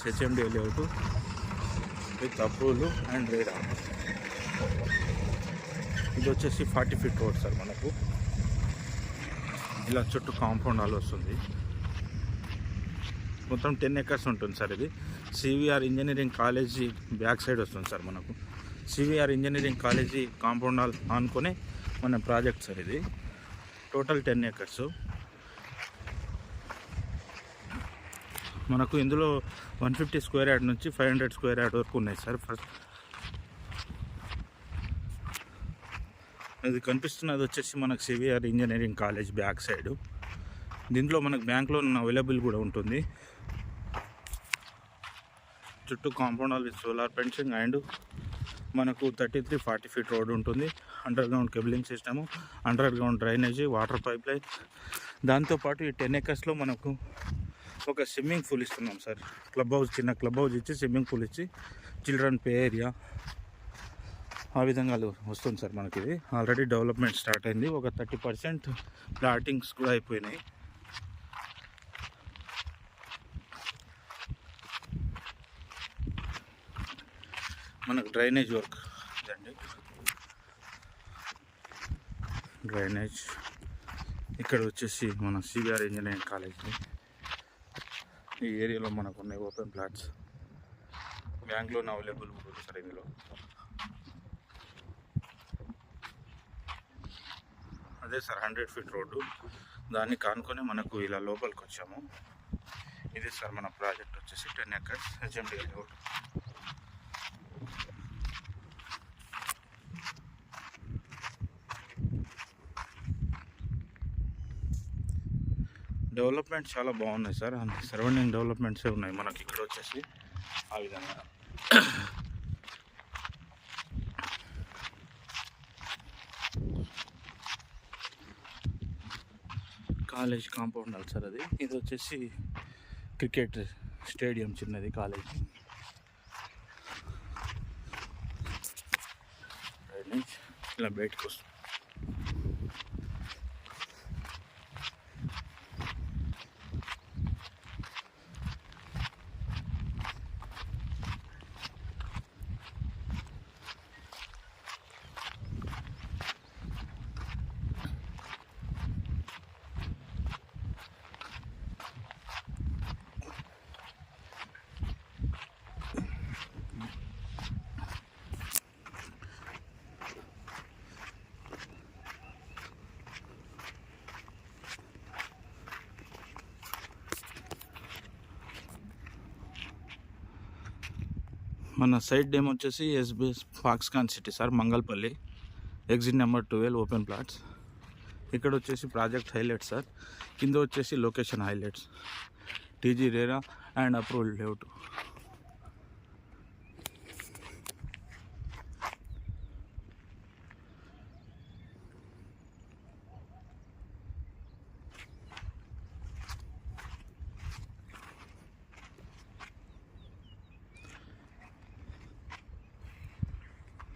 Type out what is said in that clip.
HMD layout with approval and RERA. ఇది వచ్చేసి 40 feet road sir. మనకు ఇలా చుట్టూ కాంపౌండ్ హాల్ వస్తుంది. మొత్తం 10 acres ఉంటుంది సార్. ఇది CVR engineering college back side వస్తుంది సార్. మనకు CVR engineering college compound hall ఆనుకునే మన ప్రాజెక్ట్ సార్. ఇది టోటల్ 10 acres. మనకు ఇందులో 150 స్క్వేర్ యార్డ్ నుంచి 500 స్క్వేర్ యార్డ్ వరకు ఉన్నాయి సార్. ఫస్ట్ ఇది కనిపిస్తున్నది వచ్చేసి మనకు CVR engineering college back side. దీంట్లో మనకు బ్యాంక్ లోన్ అవైలబుల్ కూడా ఉంటుంది. చుట్టూ compound hall with solar fencing and మనకు 33-40 ఫీట్ రోడ్ ఉంటుంది. Under ground cabling system, under ground drainage, water pipe line. దాంతోపాటు ఈ 10 acresలో మనకు ఒక స్విమ్మింగ్ పూల్ ఇస్తున్నాం సార్. క్లబ్ హౌస్, చిన్న క్లబ్ హౌస్ ఇచ్చి స్విమ్మింగ్ పూల్ ఇచ్చి చిల్డ్రన్ ప్లే ఏరియా ఆ విధంగా వస్తుంది సార్. మనకి ఇది ఆల్రెడీ డెవలప్మెంట్ స్టార్ట్ అయింది. ఒక 30% ప్లాటింగ్స్ కూడా అయిపోయినాయి. మనకు డ్రైనేజ్ వర్క్ ఇదండి. డ్రైనేజ్ ఇక్కడ వచ్చేసి మన సివిఆర్ ఇంజనీరింగ్ కాలేజ్. ఈ ఏరియాలో మనకు ఉన్నాయి open plots. Bank loan available ఉంటుంది సార్. ఇందులో అదే సార్ 100 ఫీట్ రోడ్డు. దాన్ని కానుకొని మనకు ఇలా లోపలికి వచ్చాము. ఇది సార్ మన ప్రాజెక్ట్ వచ్చేసి 10 acres హెచ్ఎండి లేఅవుట్. డెవలప్మెంట్ చాలా బాగున్నాయి సార్. సరౌండింగ్ డెవలప్మెంట్సే ఉన్నాయి మనకి ఇక్కడ వచ్చేసి ఆ విధంగా. కాలేజ్ కాంపౌండ్ హాల్ సార్ అది. ఇది వచ్చేసి క్రికెట్ స్టేడియం చిన్నది కాలేజ్. ఇలా బయటకు వస్తుంది. మన సైడ్ నేమ్ వచ్చేసి SBS Foxconn city sir, Mangalpalli. Exit number 12 open plots. ఇక్కడ వచ్చేసి ప్రాజెక్ట్ హైలైట్స్ సార్. కింద వచ్చేసి location highlights, TG RERA and approval layout.